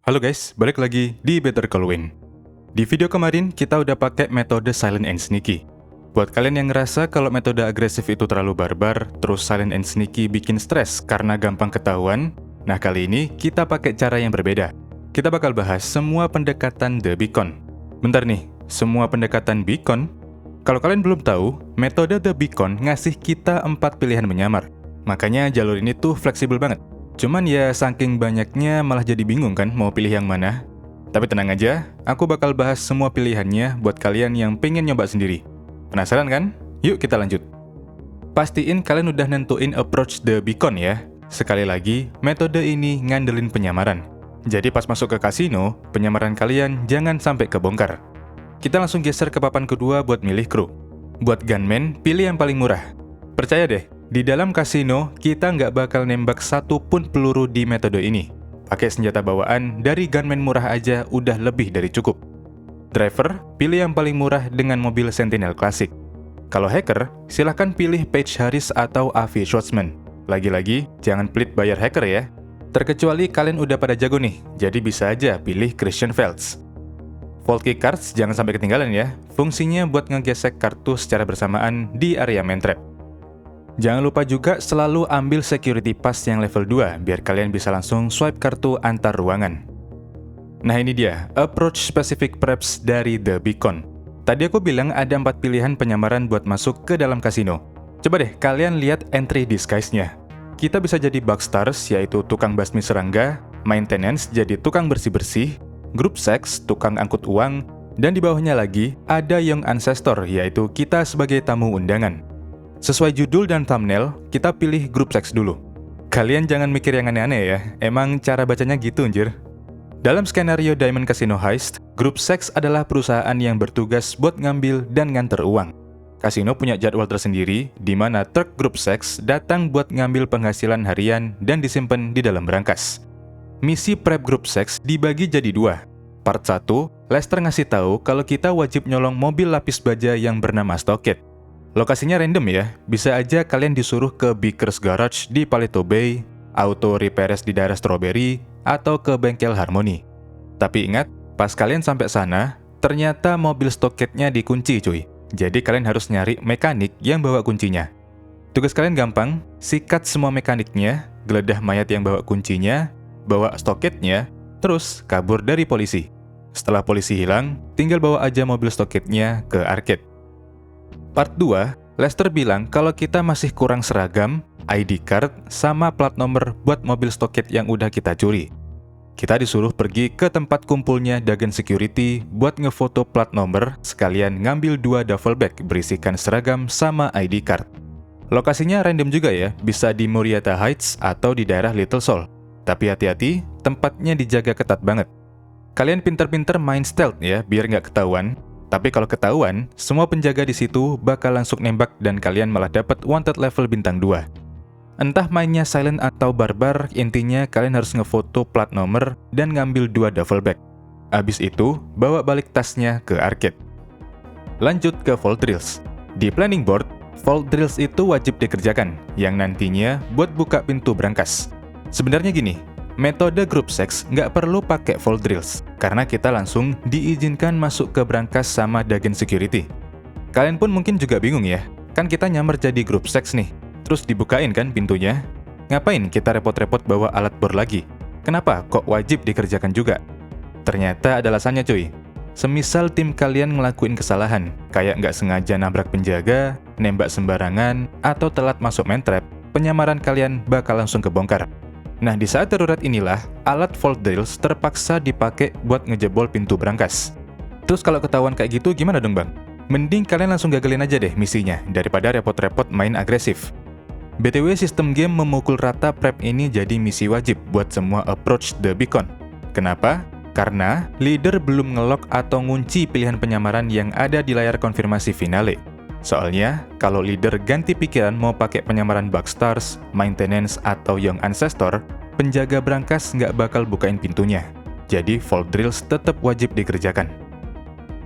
Halo guys, balik lagi di Better Call Win. Di video kemarin, kita udah pakai metode silent and sneaky. Buat kalian yang ngerasa kalau metode agresif itu terlalu barbar, terus silent and sneaky bikin stres karena gampang ketahuan, nah kali ini kita pakai cara yang berbeda. Kita bakal bahas semua pendekatan The Big Con. Bentar nih, semua pendekatan Big Con? Kalau kalian belum tahu, metode The Big Con ngasih kita 4 pilihan menyamar. Makanya jalur ini tuh fleksibel banget. Cuman ya saking banyaknya malah jadi bingung kan mau pilih yang mana. Tapi tenang aja, aku bakal bahas semua pilihannya buat kalian yang pengen nyoba sendiri. Penasaran kan? Yuk kita lanjut. Pastiin kalian udah nentuin approach The Big Con ya. Sekali lagi, metode ini ngandelin penyamaran. Jadi pas masuk ke kasino, penyamaran kalian jangan sampai kebongkar. Kita langsung geser ke papan kedua buat milih kru. Buat gunman, pilih yang paling murah. Percaya deh, di dalam kasino, kita nggak bakal nembak satu pun peluru di metode ini. Pakai senjata bawaan, dari gunman murah aja udah lebih dari cukup. Driver, pilih yang paling murah dengan mobil Sentinel klasik. Kalau hacker, silahkan pilih Page Harris atau AV Schwartzman. Lagi-lagi, jangan pelit bayar hacker ya. Terkecuali kalian udah pada jago nih, jadi bisa aja pilih Christian Feltz. Vault key cards jangan sampai ketinggalan ya, fungsinya buat ngegesek kartu secara bersamaan di area main trap. Jangan lupa juga selalu ambil security pass yang level 2 biar kalian bisa langsung swipe kartu antar ruangan. Nah ini dia, approach specific preps dari The Big Con. Tadi aku bilang ada 4 pilihan penyamaran buat masuk ke dalam kasino. Coba deh kalian lihat entry disguise-nya. Kita bisa jadi Bugstars yaitu tukang basmi serangga, maintenance jadi tukang bersih-bersih, Gruppe Sechs tukang angkut uang, dan di bawahnya lagi ada Young Ancestor yaitu kita sebagai tamu undangan. Sesuai judul dan thumbnail, kita pilih Gruppe Sechs dulu. Kalian jangan mikir yang aneh-aneh ya, emang cara bacanya gitu anjir. Dalam skenario Diamond Casino Heist, Gruppe Sechs adalah perusahaan yang bertugas buat ngambil dan nganter uang. Kasino punya jadwal tersendiri, di mana truk Gruppe Sechs datang buat ngambil penghasilan harian dan disimpan di dalam brankas. Misi prep Gruppe Sechs dibagi jadi 2. Part 1, Lester ngasih tahu kalau kita wajib nyolong mobil lapis baja yang bernama Tokechiii. Lokasinya random ya, bisa aja kalian disuruh ke Baker's Garage di Paleto Bay, Auto Repairs di daerah Strawberry, atau ke bengkel Harmony. Tapi ingat, pas kalian sampai sana, ternyata mobil Tokechiii-nya dikunci cuy. Jadi kalian harus nyari mekanik yang bawa kuncinya. Tugas kalian gampang, sikat semua mekaniknya, geledah mayat yang bawa kuncinya, bawa Tokechiii-nya, terus kabur dari polisi. Setelah polisi hilang, tinggal bawa aja mobil Tokechiii-nya ke arcade. Part 2, Lester bilang kalau kita masih kurang seragam, ID card, sama plat nomor buat mobil Tokechiii yang udah kita curi. Kita disuruh pergi ke tempat kumpulnya Duggan Security buat ngefoto plat nomor, sekalian ngambil 2 duffel bag berisikan seragam sama ID card. Lokasinya random juga ya, bisa di Murrieta Heights atau di daerah Little Seoul. Tapi hati-hati, tempatnya dijaga ketat banget. Kalian pinter-pinter main stealth ya, biar nggak ketahuan. Tapi kalau ketahuan, semua penjaga di situ bakal langsung nembak dan kalian malah dapat wanted level bintang 2. Entah mainnya silent atau barbar, intinya kalian harus ngefoto plat nomor dan ngambil 2 duffel bag. Abis itu, bawa balik tasnya ke arcade. Lanjut ke vault drills. Di planning board, vault drills itu wajib dikerjakan, yang nantinya buat buka pintu brankas. Sebenarnya gini, metode Gruppe Sechs nggak perlu pakai vault drills, karena kita langsung diizinkan masuk ke brankas sama Duggan Security. Kalian pun mungkin juga bingung ya, kan kita nyamar jadi Gruppe Sechs nih, terus dibukain kan pintunya? Ngapain kita repot-repot bawa alat bor lagi? Kenapa kok wajib dikerjakan juga? Ternyata ada alasannya cuy. Semisal tim kalian ngelakuin kesalahan, kayak nggak sengaja nabrak penjaga, nembak sembarangan, atau telat masuk main trap, penyamaran kalian bakal langsung kebongkar. Nah, di saat darurat inilah, alat vault drills terpaksa dipakai buat ngejebol pintu brankas. Terus kalau ketahuan kayak gitu gimana dong bang? Mending kalian langsung gagalin aja deh misinya, daripada repot-repot main agresif. BTW, sistem game memukul rata prep ini jadi misi wajib buat semua approach The Big Con. Kenapa? Karena leader belum ngelok atau ngunci pilihan penyamaran yang ada di layar konfirmasi finale. Soalnya, kalau leader ganti pikiran mau pakai penyamaran Bugstars, maintenance, atau Young Ancestor, penjaga brankas nggak bakal bukain pintunya. Jadi, vault drills tetap wajib dikerjakan.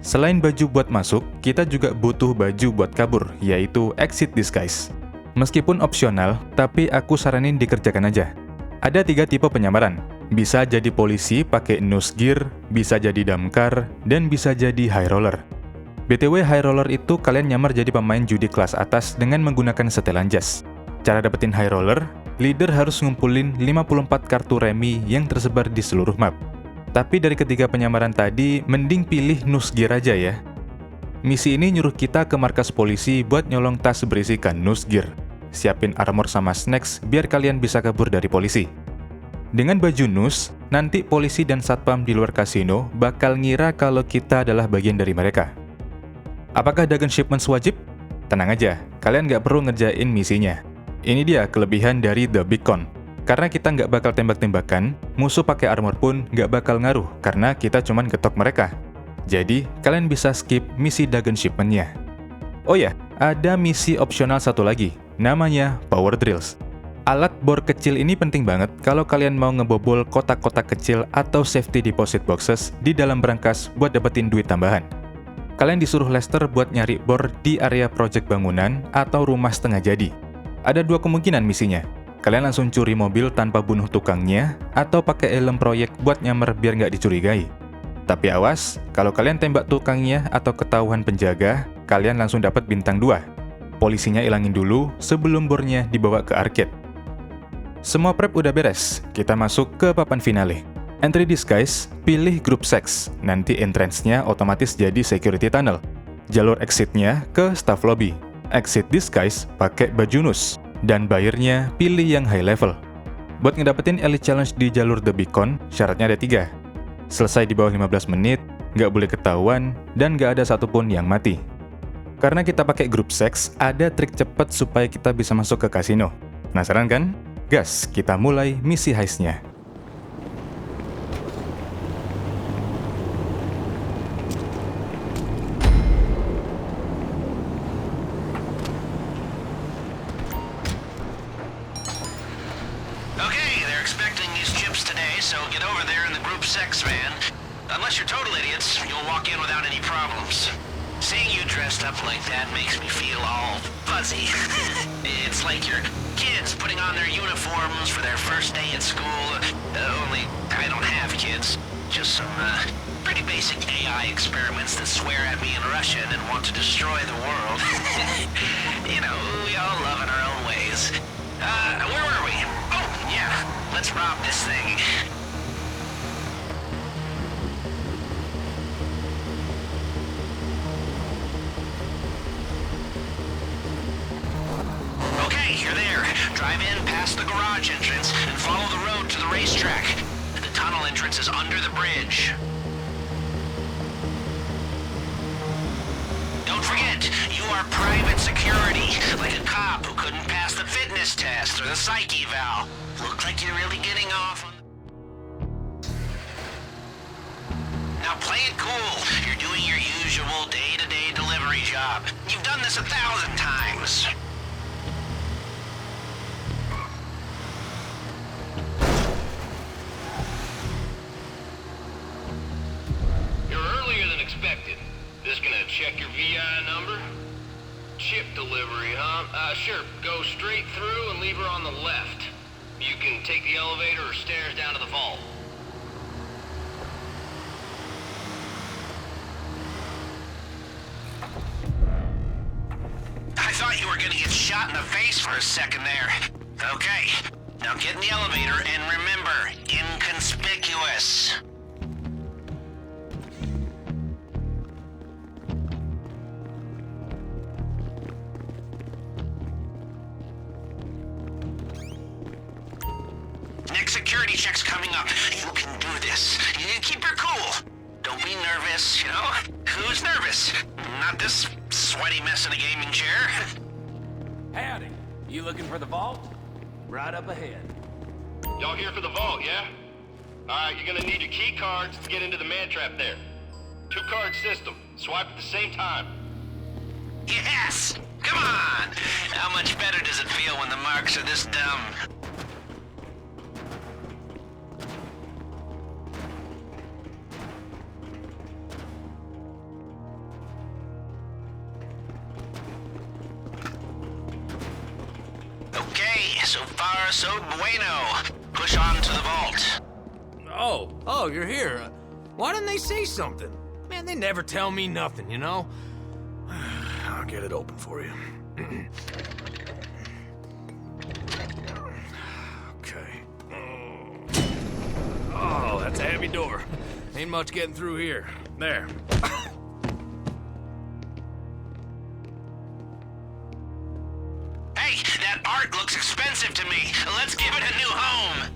Selain baju buat masuk, kita juga butuh baju buat kabur, yaitu exit disguise. Meskipun opsional, tapi aku saranin dikerjakan aja. Ada 3 tipe penyamaran. Bisa jadi polisi pakai nose gear, bisa jadi damkar, dan bisa jadi high roller. BTW high roller itu kalian nyamar jadi pemain judi kelas atas dengan menggunakan setelan jas. Cara dapetin high roller, leader harus ngumpulin 54 kartu remi yang tersebar di seluruh map. Tapi dari ketiga penyamaran tadi, mending pilih nose gear aja ya. Misi ini nyuruh kita ke markas polisi buat nyolong tas berisikan nose gear. Siapin armor sama snacks biar kalian bisa kabur dari polisi. Dengan baju NOOSE, nanti polisi dan satpam di luar kasino bakal ngira kalau kita adalah bagian dari mereka. Apakah Duggan Shipments wajib? Tenang aja, kalian nggak perlu ngerjain misinya. Ini dia kelebihan dari The Big Con. Karena kita nggak bakal tembak-tembakan, musuh pakai armor pun nggak bakal ngaruh karena kita cuman getok mereka. Jadi, kalian bisa skip misi Duggan Shipment-nya. Oh ya, ada misi opsional satu lagi, namanya Power Drills. Alat bor kecil ini penting banget kalau kalian mau ngebobol kotak-kotak kecil atau safety deposit boxes di dalam brankas buat dapetin duit tambahan. Kalian disuruh Lester buat nyari bor di area proyek bangunan atau rumah setengah jadi. Ada dua kemungkinan misinya. Kalian langsung curi mobil tanpa bunuh tukangnya, atau pakai helm proyek buat nyamar biar nggak dicurigai. Tapi awas, kalau kalian tembak tukangnya atau ketahuan penjaga, kalian langsung dapat bintang 2. Polisinya ilangin dulu sebelum bornya dibawa ke arcade. Semua prep udah beres, kita masuk ke papan finale. Entry disguise, pilih grup Sechs, nanti entrance-nya otomatis jadi security tunnel. Jalur exit-nya ke staff lobby. Exit disguise pakai baju NOOSE, dan bayarnya pilih yang high level. Buat ngedapetin elite challenge di jalur The Big Con, syaratnya ada 3. Selesai di bawah 15 menit, nggak boleh ketahuan, dan nggak ada satupun yang mati. Karena kita pakai grup Sechs, ada trik cepat supaya kita bisa masuk ke kasino. Penasaran kan? Gas, kita mulai misi heist-nya. Okay, they're expecting these chips today, so get over there in the group Sechs van. Unless you're total idiots, you'll walk in without any problems. Seeing you dressed up like that makes me feel all fuzzy. It's like your kids putting on their uniforms for their first day at school. Only I don't have kids. Just some pretty basic AI experiments that swear at me in Russian and want to destroy the world. You know, we all love in our own ways. Where were we? Oh, yeah, let's rob this thing. You're there. Drive in past the garage entrance and follow the road to the racetrack. The tunnel entrance is under the bridge. Don't forget, you are private security, like a cop who couldn't pass the fitness test or the psych eval. Looks like you're really getting off on... Now play it cool. You're doing your usual day-to-day delivery job. You've done this 1,000 times. This gonna check your VI number? Chip delivery, huh? Sure. Go straight through and leave her on the left. You can take the elevator or stairs down to the vault. I thought you were gonna get shot in the face for a second there. Okay, now get in the elevator and remember, inconspicuous. Next security check's coming up. You can do this. You keep your cool. Don't be nervous, you know? Who's nervous? Not this sweaty mess in a gaming chair. Howdy. You looking for the vault? Right up ahead. Y'all here for the vault, yeah? Alright, you're gonna need your key cards to get into the man trap there. 2-card system. Swipe at the same time. Yes! Come on! How much better does it feel when the marks are this dumb? Okay, so far so bueno. Push on to the vault. Oh, you're here. Why didn't they say something? Man, they never tell me nothing, you know? I'll get it open for you. Okay. Oh, that's a heavy door. Ain't much getting through here. There. Hey, that art looks expensive to me. Let's give it a new home.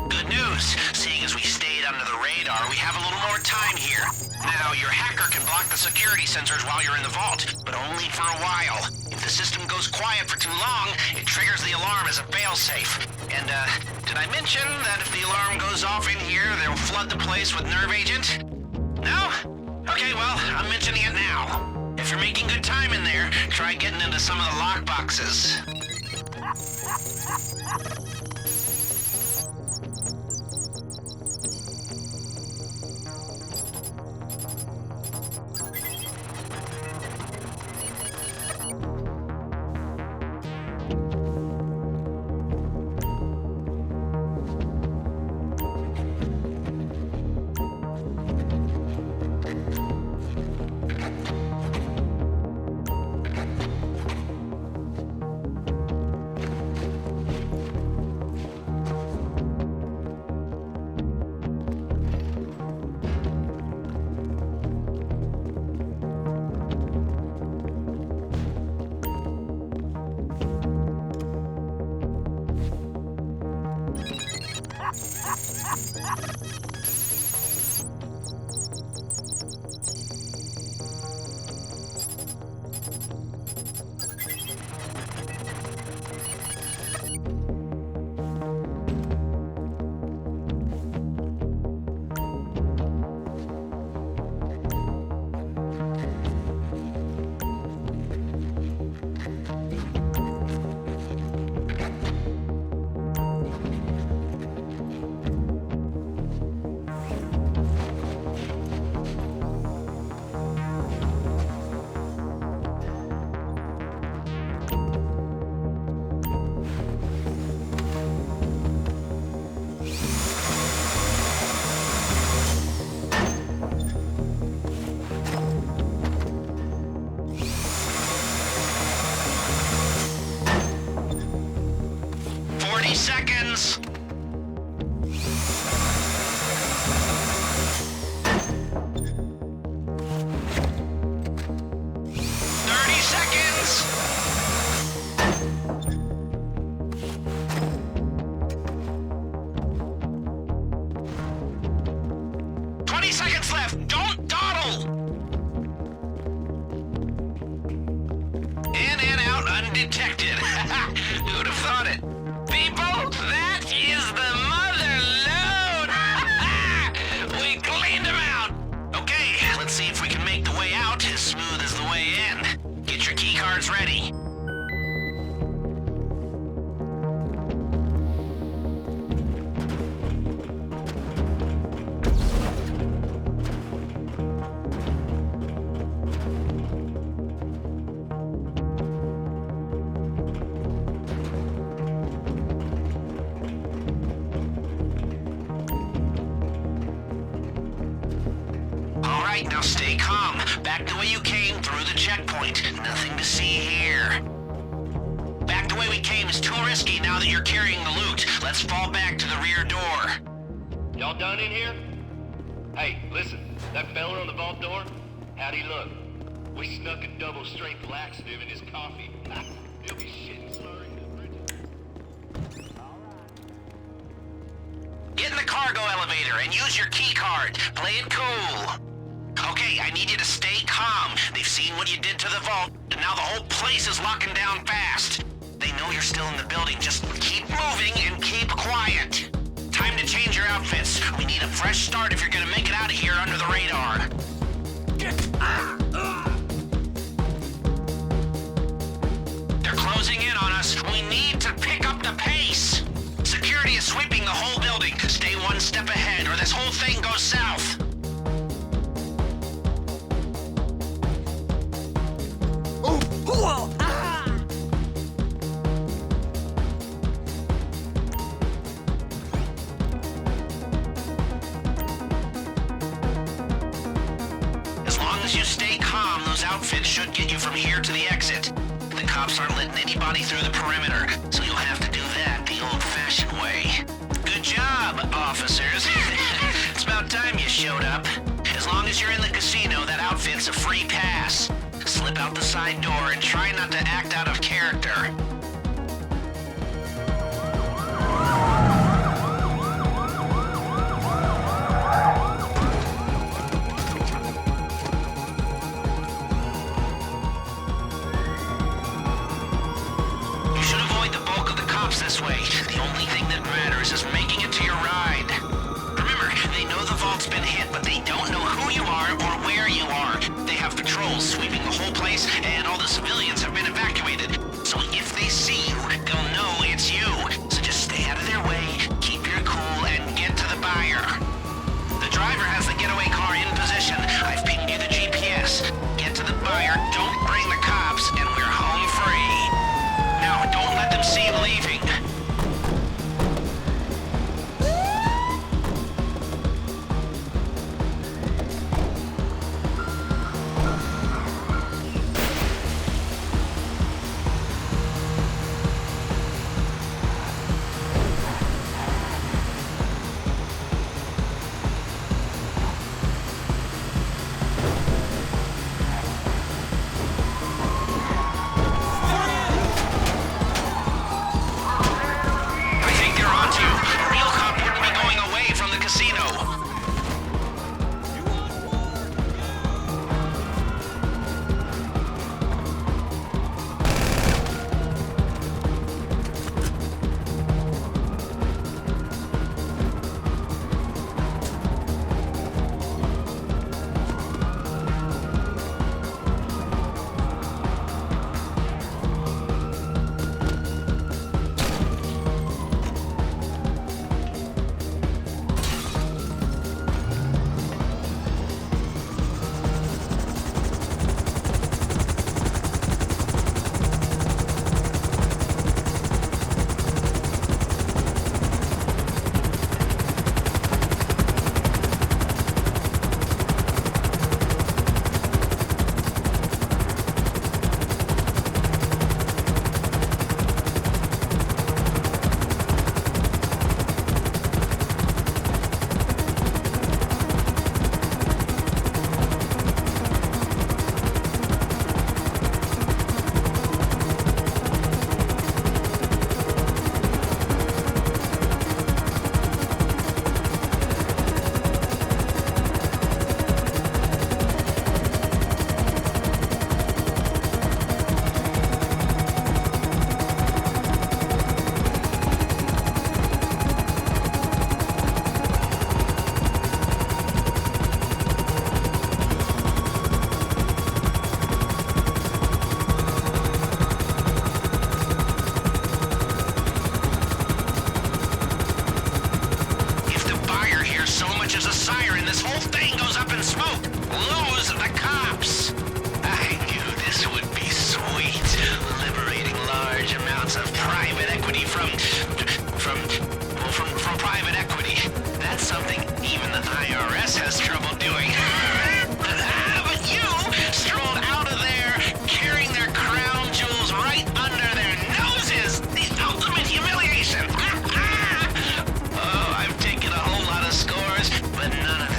Good news. Seeing as we stayed under the radar, we have a little more time here. Now, your hacker can block the security sensors while you're in the vault, but only for a while. If the system goes quiet for too long, it triggers the alarm as a failsafe. And, did I mention that if the alarm goes off in here, they'll flood the place with nerve agent? No? Okay, well, I'm mentioning it now. If you're making good time in there, try getting into some of the lock boxes. Seconds. 30 seconds. 20 seconds left. Don't dawdle. In and out undetected. Who'd have thought it? People, that is the mother load! We cleaned them out! Okay, let's see if we can make the way out as smooth as the way in. Get your key cards ready. Now stay calm. Back the way you came through the checkpoint. Nothing to see here. Back the way we came is too risky now that you're carrying the loot. Let's fall back to the rear door. Y'all done in here? Hey, listen, that fella on the vault door, how'd he look? We snuck a double-strength laxative in his coffee. He'll be shitting slurry in the bridges. Get in the cargo elevator and use your key card. Play it cool. Okay, I need you to stay calm. They've seen what you did to the vault, and now the whole place is locking down fast. They know you're still in the building. Just keep moving and keep quiet. Time to change your outfits. We need a fresh start if you're gonna make it out of here under the radar. They're closing in on us. We need to pick up the pace. Security is sweeping the whole building. Stay one step ahead, or this whole thing goes south. as you stay calm, those outfits should get you from here to the exit. The cops aren't letting anybody through the perimeter, so you'll have to do that the old-fashioned way. Good job, officers. It's about time you showed up. As long as you're in the casino, that outfit's a free pass. Slip out the side door and try not to act out of character. You should avoid the bulk of the cops this way. The only thing that matters is making it to your ride. Remember, they know the vault's been hit, but they don't know who you are or where you are. They have patrols sweeping the whole place, and all the civilians have been evacuated. So if they see you, they'll know it's you. So just stay out of their way, keep your cool, and get to the buyer. The driver has the getaway car in position. I've pinged you the GPS. Get to the buyer, don't bring the cops, and we're home free. Now, don't let them see you leaving. I think they're onto you. A real cop wouldn't be going away from the casino. If the buyer hears so much as a siren, this whole thing goes up in smoke. Lose the cops. I knew this would be sweet. Liberating large amounts of private equity from private equity. That's something even the IRS has trouble doing. But you strolled out of there carrying their crown jewels right under their noses. The ultimate humiliation. Oh, I've taken a whole lot of scores, but none of